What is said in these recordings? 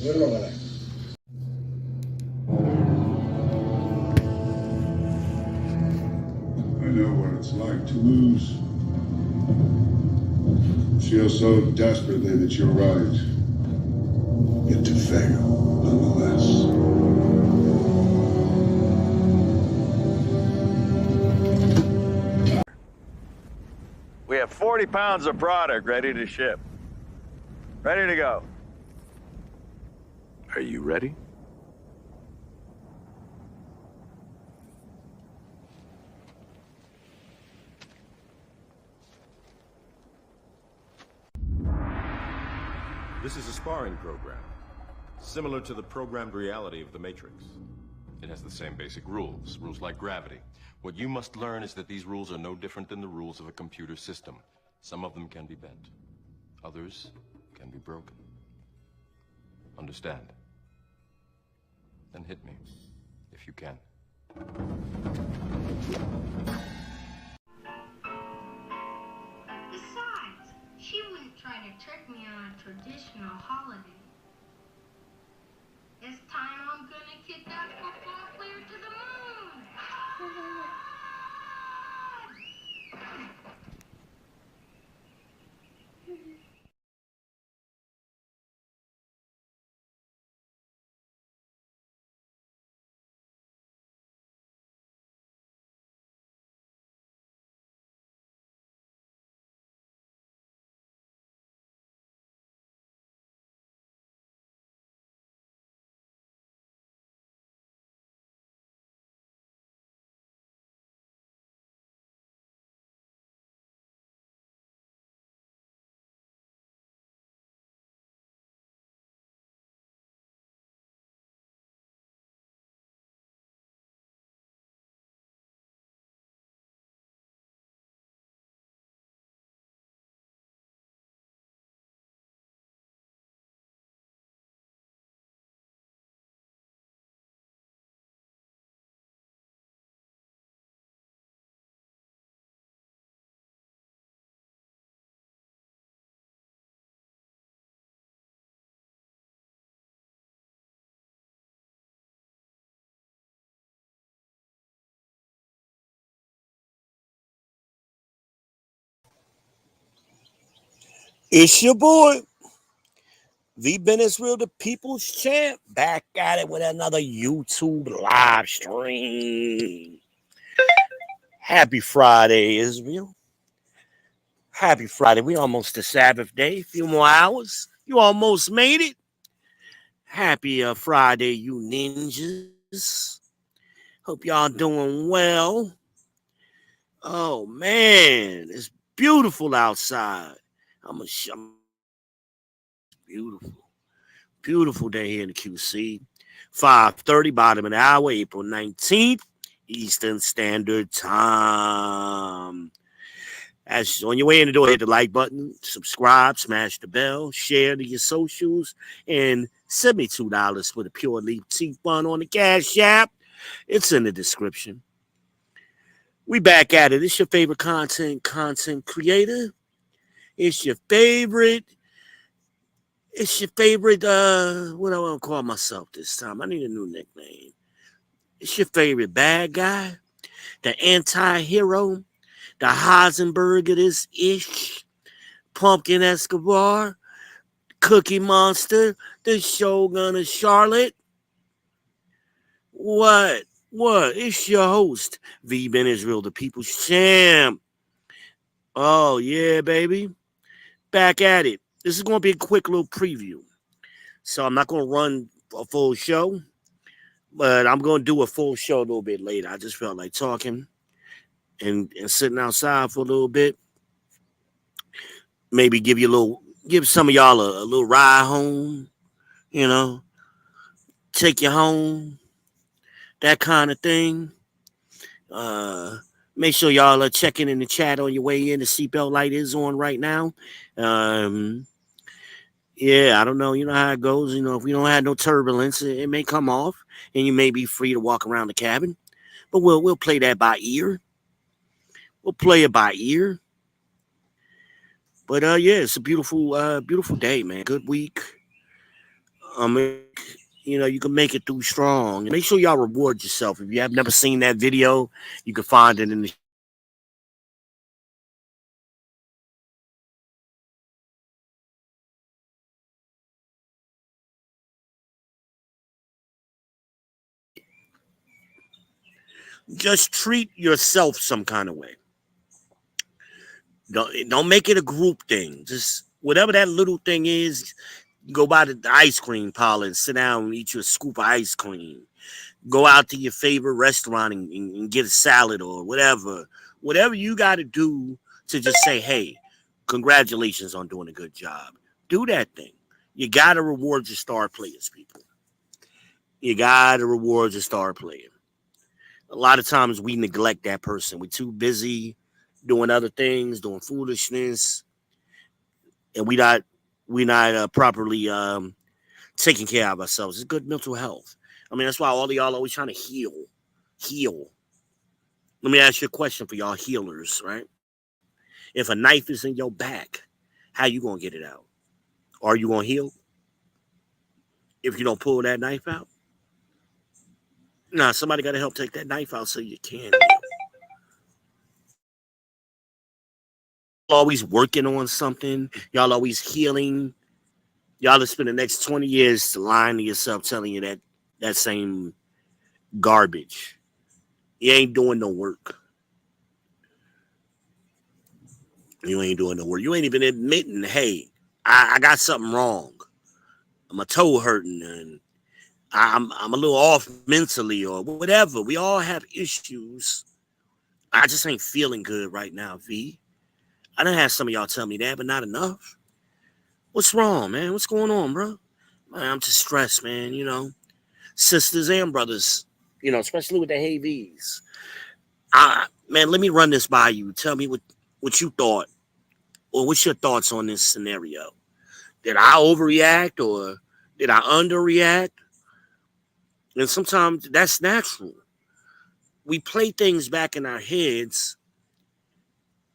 I know what it's like to lose. Feel so desperately that you're right. Yet to fail, nonetheless. We have 40 pounds of product ready to ship. Ready to go. Are you ready? This is a sparring program, similar to the programmed reality of the Matrix. It has the same basic rules like gravity. What you must learn is that these rules are no different than the rules of a computer system. Some of them can be bent, others can be broken. Understand? Then hit me, if you can. Besides, she wouldn't try to trick me on a traditional holiday. This time I'm gonna kick that football player to the moon! It's your boy, the Business Real, the People's Champ, back at it with another YouTube live stream. Happy Friday, Israel. Happy Friday. We almost to Sabbath day. A few more hours. You almost made it. Happy Friday, you ninjas. Hope y'all doing well. Oh, man. It's beautiful outside. I'm beautiful. Beautiful day here in the QC. 5:30, bottom of the hour, April 19th, Eastern Standard Time. As on your way in the door, hit the like button, subscribe, smash the bell, share to your socials, and send me $2 for the Pure Leaf Tea Fund on the Cash App. It's in the description. We back at it. It's your favorite content creator. It's your favorite, what do I want to call myself this time? I need a new nickname. It's your favorite bad guy, the anti-hero, the Heisenberg of this ish, Pumpkin Escobar, Cookie Monster, the Shogun of Charlotte. What? It's your host, V. Ben Israel, the People's Champ. Oh, yeah, baby. Back at it. This is going to be a quick little preview. So I'm not going to run a full show, but I'm going to do a full show a little bit later. I just felt like talking and sitting outside for a little bit. Maybe give some of y'all a little ride home, take you home, that kind of thing. Make sure y'all are checking in the chat on your way in. The seatbelt light is on right now. Yeah, I don't know. You know how it goes. If we don't have no turbulence, it may come off, and you may be free to walk around the cabin. But we'll play that by ear. We'll play it by ear. But yeah, it's a beautiful day, man. Good week. You can make it through strong. Make sure y'all reward yourself. If you have never seen that video, you can find it in the just treat yourself some kind of way. Don't make it a group thing. Just whatever that little thing is, go by the ice cream parlor and sit down and eat your scoop of ice cream. Go out to your favorite restaurant and get a salad or whatever. Whatever you got to do to just say, hey, congratulations on doing a good job. Do that thing. You got to reward your star players, people. You got to reward your star player. A lot of times we neglect that person. We're too busy doing other things, doing foolishness, and we not properly taking care of ourselves. It's good mental health. I mean, that's why all of y'all always trying to heal. Let me ask you a question for y'all healers, right? If a knife is in your back, how you gonna get it out? Are you gonna heal if you don't pull that knife out? Nah, somebody got to help take that knife out so you can heal. Always working on something. Y'all always healing. Y'all will spend the next 20 years lying to yourself, telling you that same garbage. You ain't doing no work. You ain't doing no work. You ain't even admitting, hey, I got something wrong. My toe hurting and I'm a little off mentally or whatever. We all have issues. I just ain't feeling good right now, V. I done had some of y'all tell me that, but not enough. What's wrong, man? What's going on, bro? Man, I'm just stressed, man. Sisters and brothers, especially with the heavies. Man, let me run this by you. Tell me what you thought, or what's your thoughts on this scenario? Did I overreact or did I underreact? And sometimes that's natural. We play things back in our heads.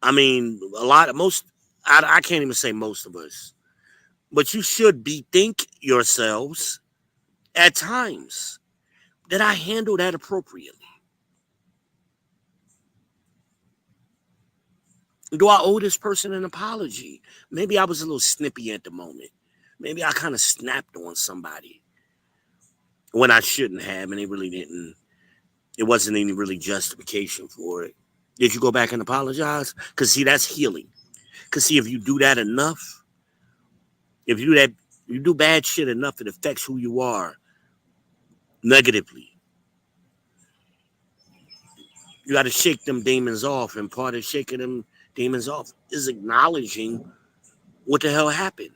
I mean, I can't even say most of us, but you should bethink yourselves at times. Did I handle that appropriately? Do I owe this person an apology? Maybe I was a little snippy at the moment. Maybe I kind of snapped on somebody when I shouldn't have, and it wasn't any really justification for it. Did you go back and apologize? Because see, that's healing. Because see, if you do that enough, if you do bad shit enough, it affects who you are negatively. You got to shake them demons off, and part of shaking them demons off is acknowledging what the hell happened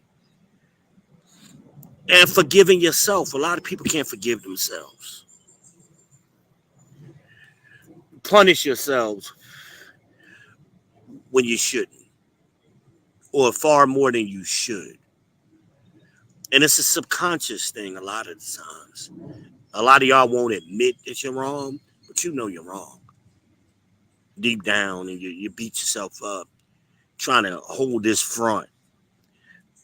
and forgiving yourself. A lot of people can't forgive themselves. Punish yourselves when you shouldn't, or far more than you should. And it's a subconscious thing a lot of the times. A lot of y'all won't admit that you're wrong, but you know you're wrong. Deep down, and you beat yourself up trying to hold this front.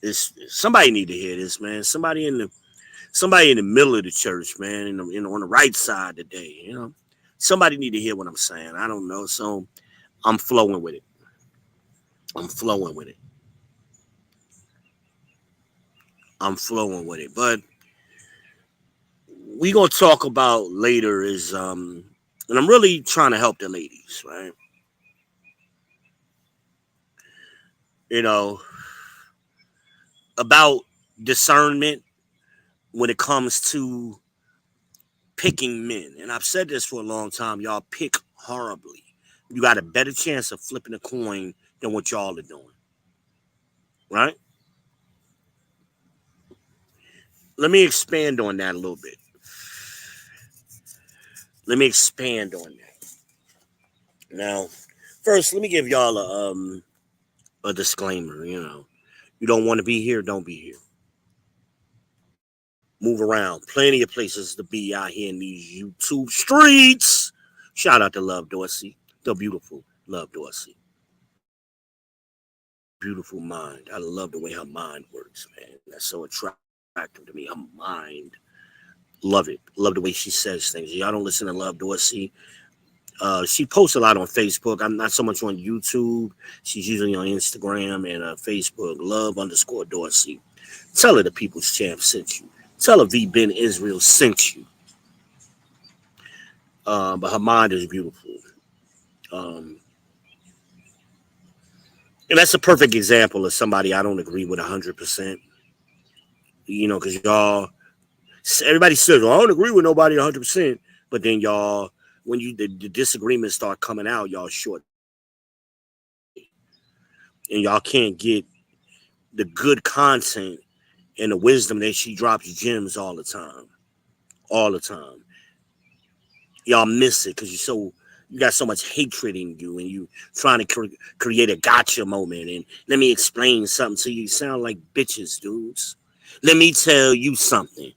Somebody need to hear this, man. Somebody in the middle of the church, man, on the right side today, Somebody need to hear what I'm saying. I don't know, so I'm flowing with it. I'm flowing with it. I'm flowing with it. But we gonna talk about later is and I'm really trying to help the ladies, right? You know, about discernment when it comes to picking men. And I've said this for a long time, y'all pick horribly. You got a better chance of flipping a coin than what y'all are doing. Right? Let me expand on that a little bit. Let me expand on that. Now, first, let me give y'all a disclaimer, You don't want to be here, don't be here. Move around. Plenty of places to be out here in these YouTube streets. Shout out to Love Dorsey, the beautiful Love Dorsey. Beautiful mind. I love the way her mind works, man. That's so attractive attractive to me. Her mind, love it. Love the way she says things. Y'all don't listen to Love Dorsey. She posts a lot on Facebook. I'm not so much on YouTube. She's usually on Instagram and Facebook. Love_Dorsey. Tell her the People's Champ sent you. Tell her V Ben Israel sent you. But her mind is beautiful. Um, and that's a perfect example of somebody I don't agree with 100%. Because y'all, everybody says, well, I don't agree with nobody 100%. But then y'all, when the disagreements start coming out, y'all short. And y'all can't get the good content and the wisdom that she drops gems all the time. All the time. Y'all miss it because you got so much hatred in you and you trying to create a gotcha moment and let me explain something to you. You sound like bitches, dudes. Let me tell you something.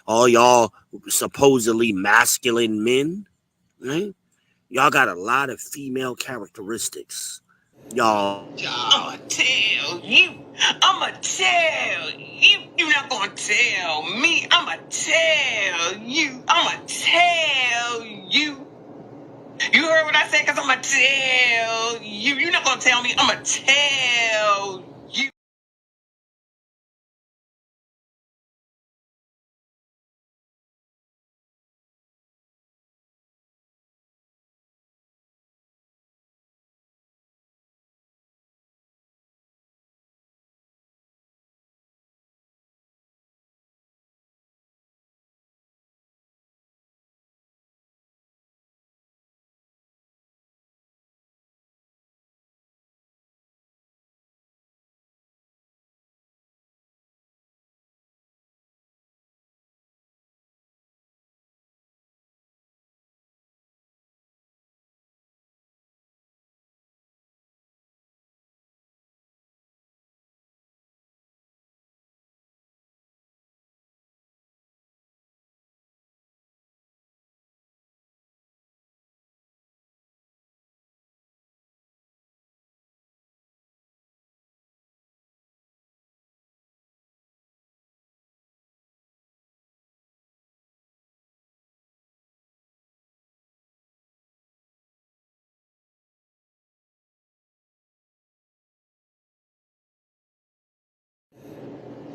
All y'all supposedly masculine men, right? Y'all got a lot of female characteristics. Y'all. I'ma tell you. I'ma tell you. You're not gonna tell me. I'ma tell you. I'ma tell you. You heard what I said? Because I'ma tell you. You're not gonna tell me. I'ma tell you.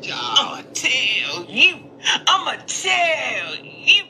I'ma tell you. I'ma tell you.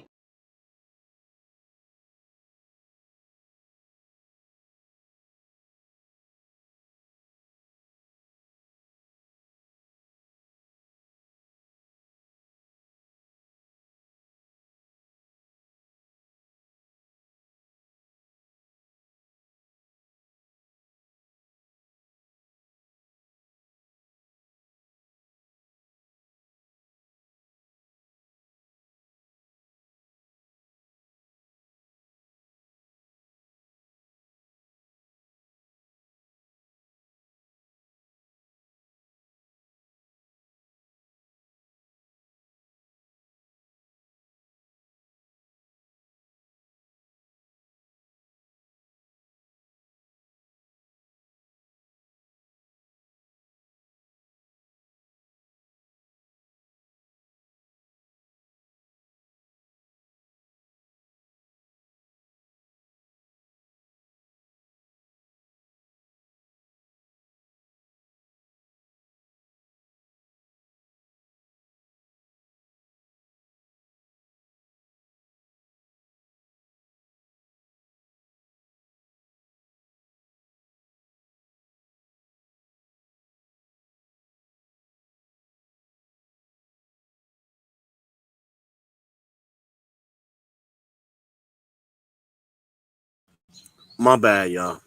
My bad, y'all.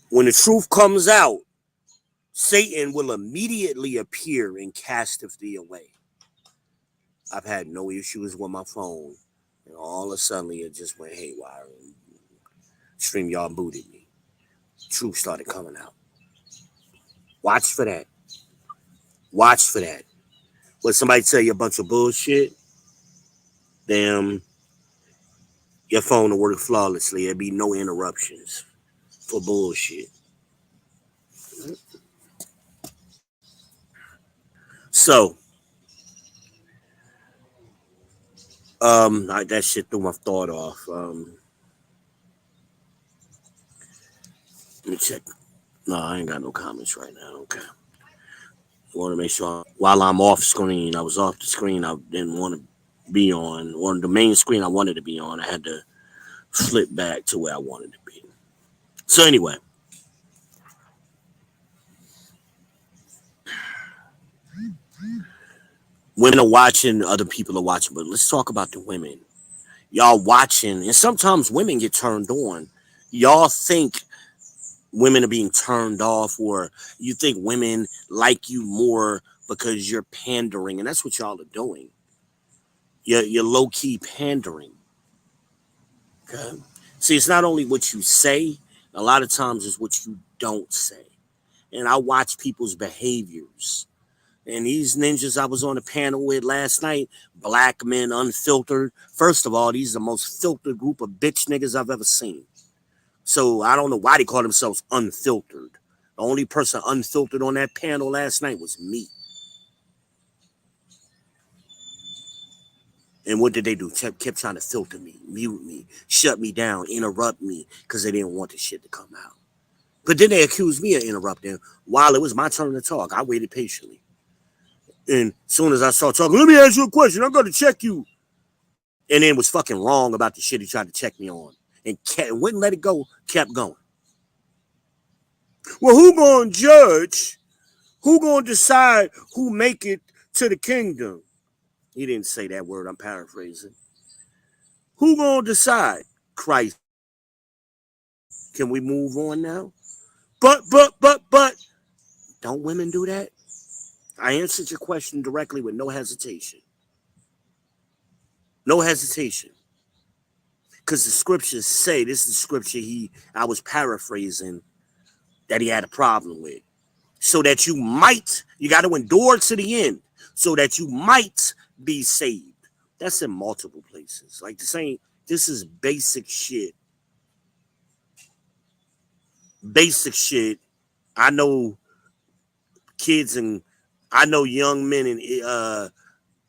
When the truth comes out, Satan will immediately appear and casteth thee away. I've had no issues with my phone, and all of a sudden it just went haywire. And StreamYard booted me. Truth started coming out. Watch for that. Watch for that. When somebody tell you a bunch of bullshit, damn, your phone will work flawlessly. There'll be no interruptions for bullshit. So, that shit threw my thought off. Let me check. No, I ain't got no comments right now. Okay. I want to make sure while I'm off screen, I was off the screen I didn't want to be on the main screen I wanted to be on. I had to flip back to where I wanted to be. So anyway, women are watching, other people are watching, but let's talk about the women. Y'all watching, and sometimes women get turned on. Y'all think women are being turned off, or you think women like you more because you're pandering, and that's what y'all are doing. You're low-key pandering. Okay. See, it's not only what you say, a lot of times it's what you don't say. And I watch people's behaviors. And these ninjas I was on a panel with last night, black men unfiltered. First of all, these are the most filtered group of bitch niggas I've ever seen. So I don't know why they call themselves unfiltered. The only person unfiltered on that panel last night was me. And what did they do? Kept trying to filter me, mute me, shut me down, interrupt me, because they didn't want the shit to come out. But then they accused me of interrupting while it was my turn to talk. I waited patiently. And as soon as I started talking, let me ask you a question. I'm going to check you. And then was fucking wrong about the shit he tried to check me on. And wouldn't let it go, kept going. Well, who going to judge? Who going to decide who make it to the kingdom? He didn't say that word. I'm paraphrasing. Who going to decide? Christ. Can we move on now? But. Don't women do that? I answered your question directly with no hesitation. No hesitation. Because the scriptures say, this is the scripture I was paraphrasing, that he had a problem with. So that you got to endure to the end, so that you might be saved. That's in multiple places. Like the same, this is basic shit. Basic shit. I know kids and I know young men in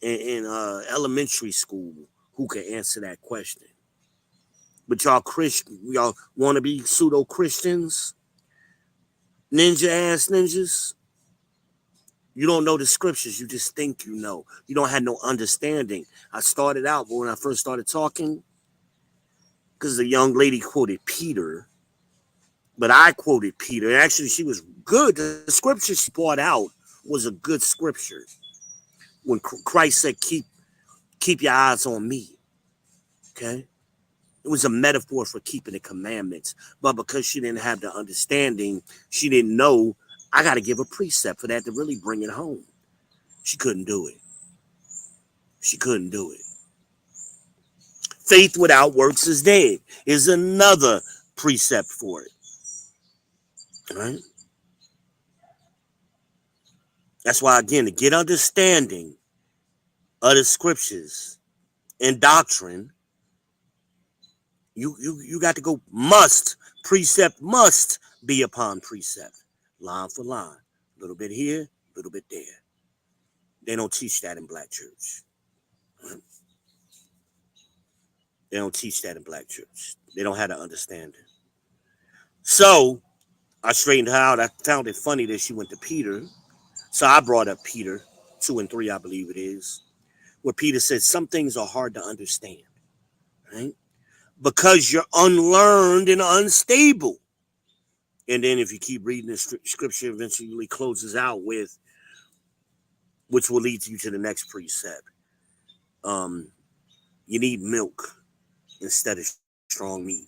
elementary school who can answer that question. But y'all want to be pseudo Christians, ninja ass ninjas. You don't know the scriptures. You just think you know. You don't have no understanding. I started out, but when I first started talking, because the young lady quoted Peter, but I quoted Peter. Actually, she was good. The scripture she brought out was a good scripture. When Christ said, keep your eyes on me. Okay? It was a metaphor for keeping the commandments. But because she didn't have the understanding, she didn't know, I got to give a precept for that to really bring it home. She couldn't do it. She couldn't do it. Faith without works is dead is another precept for it. All right? That's why, again, to get understanding of the scriptures and doctrine, you got to go precept must be upon precept, line for line, a little bit here, a little bit there. They don't teach that in black church. Right? They don't teach that in black church. They don't have the understanding. So I straightened her out. I found it funny that she went to Peter. So I brought up Peter 2 and 3, I believe it is, where Peter said some things are hard to understand, right? Because you're unlearned and unstable. And then if you keep reading the scripture, eventually closes out with, which will lead you to the next precept. You need milk instead of strong meat.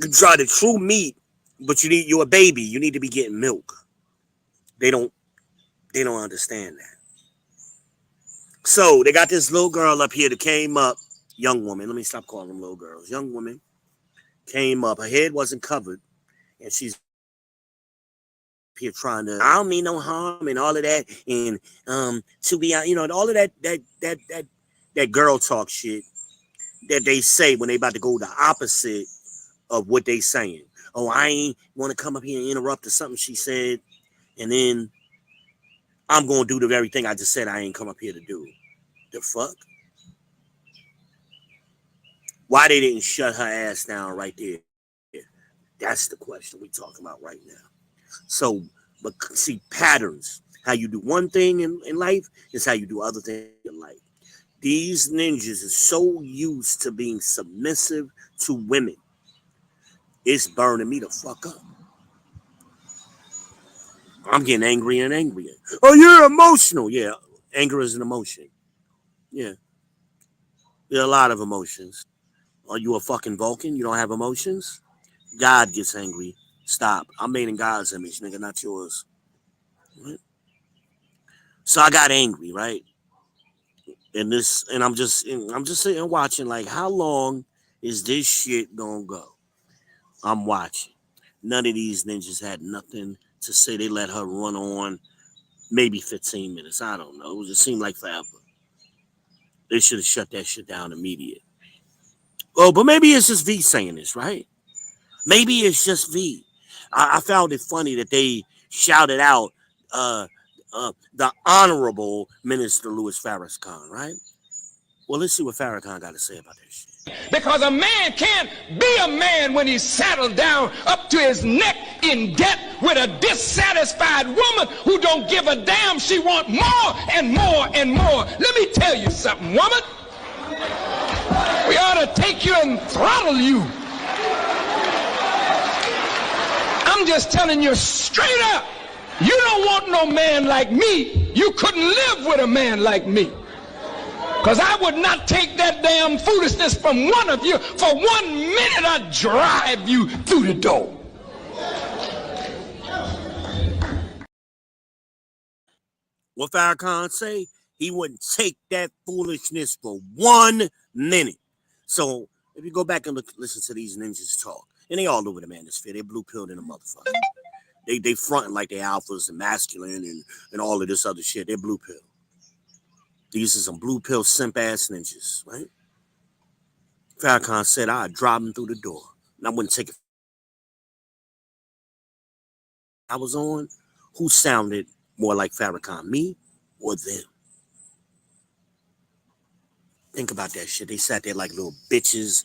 You try the true meat, but you're a baby. You need to be getting milk. They don't understand that. So they got this little girl up here that came up, young woman. Let me stop calling them little girls. Young woman came up. Her head wasn't covered, and she's here trying to, I don't mean no harm and all of that, and to be, all of that girl talk shit that they say when they about to go the opposite of what they saying. Oh, I ain't want to come up here and interrupt or something she said, and then I'm gonna do the very thing I just said I ain't come up here to do. The fuck? Why they didn't shut her ass down right there? That's the question we talking about right now. So, but see, patterns. How you do one thing in life is how you do other things in life. These ninjas are so used to being submissive to women. It's burning me the fuck up. I'm getting angrier and angrier. Oh, you're emotional. Yeah, anger is an emotion. Yeah, there are a lot of emotions. Are you a fucking Vulcan? You don't have emotions? God gets angry. Stop. I'm made in God's image, nigga, not yours. Right? So I got angry, right? And I'm just sitting and watching, like, how long is this shit gonna go? I'm watching. None of these ninjas had nothing to say. They let her run on maybe 15 minutes. I don't know. It seemed like forever. They should have shut that shit down immediately. Oh, but maybe it's just V saying this, right? Maybe it's just V. I found it funny that they shouted out the Honorable Minister Louis Farrakhan, right? Well, let's see what Farrakhan got to say about this shit. Because a man can't be a man when he's saddled down up to his neck in debt with a dissatisfied woman who don't give a damn. She wants more and more and more. Let me tell you something, woman. We ought to take you and throttle you. I'm just telling you straight up. You don't want no man like me. You couldn't live with a man like me. Because I would not take that damn foolishness from one of you. For 1 minute, I'd drive you through the door. What Farrakhan say? He wouldn't take that foolishness for 1 minute. So if you go back and listen to these ninjas talk, and they all over the manosphere, they blue pilled in a motherfucker. They fronting like they alphas and masculine and all of this other shit. They're blue pill. These are some blue pill simp ass ninjas, right? Farrakhan said I'd drive him through the door. And I wouldn't take it. I was on. Who sounded more like Farrakhan, me or them? Think about that shit. They sat there like little bitches,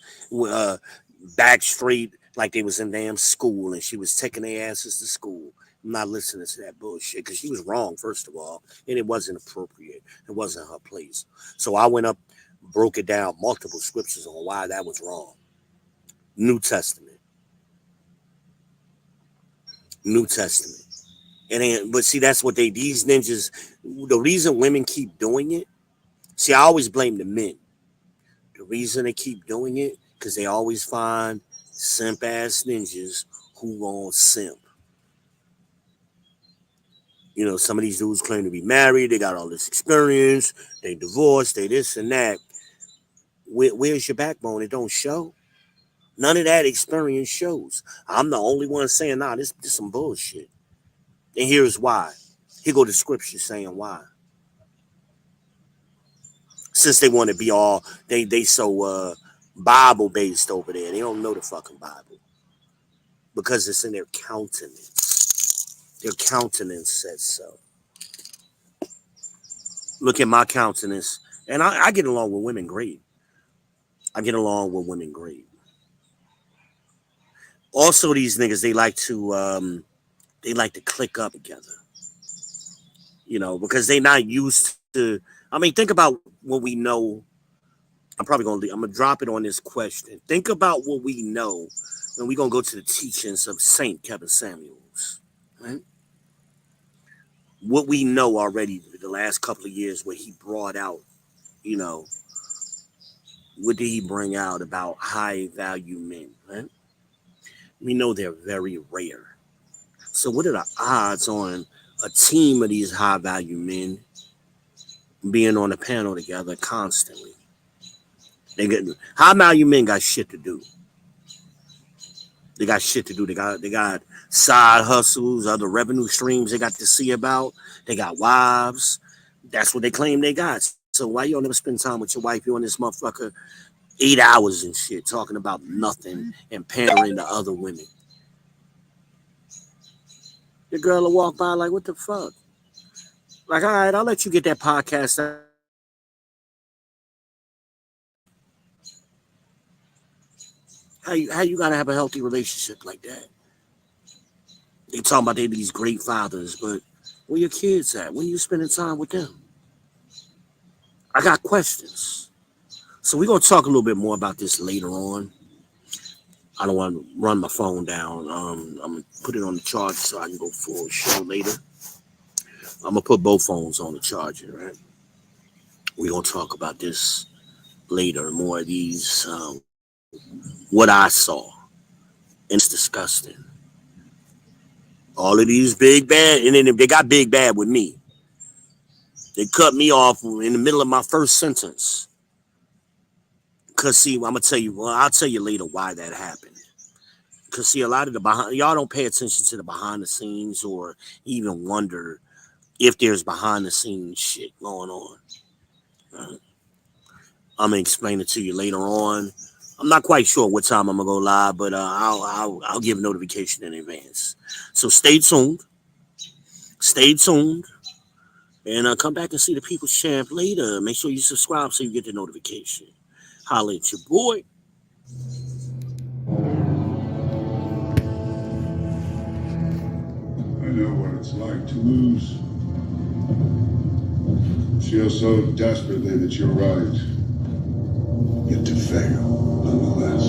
back straight, like they was in damn school, and she was taking their asses to school. I'm not listening to that bullshit because she was wrong, first of all, and it wasn't appropriate. It wasn't her place. So I went up, broke it down, multiple scriptures on why that was wrong. New Testament. But see, that's what these ninjas, the reason women keep doing it, see, I always blame the men. The reason they keep doing it, because they always find simp ass ninjas who gon' simp. You know, some of these dudes claim to be married, they got all this experience, they divorced, they this and that. Where's your backbone? It don't show. None of that experience shows. I'm the only one saying, nah, this some bullshit. And here's why. Here go the scripture saying why. Since they want to be all, they so Bible based over there. They don't know the fucking Bible. Because it's in their countenance. Their countenance says so. Look at my countenance. And I get along with women great. Also, these niggas, they like to click up together. You know, because they not used to. I mean, think about what we know. I'm gonna drop it on this question. Think about what we know, and we're gonna go to the teachings of Saint Kevin Samuels, right? What we know already the last couple of years, what he brought out, you know, what did he bring out about high value men, right? We know they're very rare. So what are the odds on a team of these high value men being on a panel together constantly? High value men got shit to do. They got side hustles, other revenue streams they got to see about. They got wives. That's what they claim they got. So why you don't never spend time with your wife? You on this motherfucker 8 hours and shit talking about nothing and pandering to other women. The girl will walk by like, what the fuck? Like, all right, I'll let you get that podcast out. How you gotta have a healthy relationship like that? They talking about they these great fathers, but where your kids at? When you spending time with them? I got questions. So we're gonna talk a little bit more about this later on. I don't want to run my phone down. I'm gonna put it on the charger so I can go full show later. I'm gonna put both phones on the charger, right? We're gonna talk about this later. More of these, what I saw, and it's disgusting. All of these big bad, and then they got big bad with me. They cut me off in the middle of my first sentence. Cause see, I'm gonna tell you. Well, I'll tell you later why that happened. Cause see, a lot of the behind y'all don't pay attention to the behind the scenes or even wonder if there's behind the scenes shit going on. Right? I'm gonna explain it to you later on. I'm not quite sure what time I'm gonna go live, but I'll give a notification in advance. So stay tuned. Stay tuned. And come back and see the People's Champ later. Make sure you subscribe so you get the notification. Holla at your boy. I know what it's like to lose. Feel so desperately that you're right. Yet to fail, nonetheless.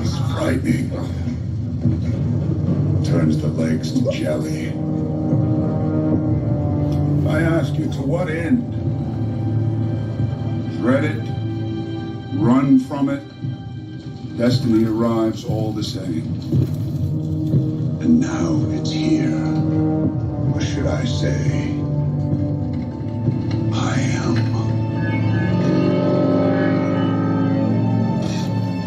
It's frightening. Turns the legs to jelly. I ask you, to what end? Dread it? Run from it? Destiny arrives all the same. And now it's here. Or should I say, I am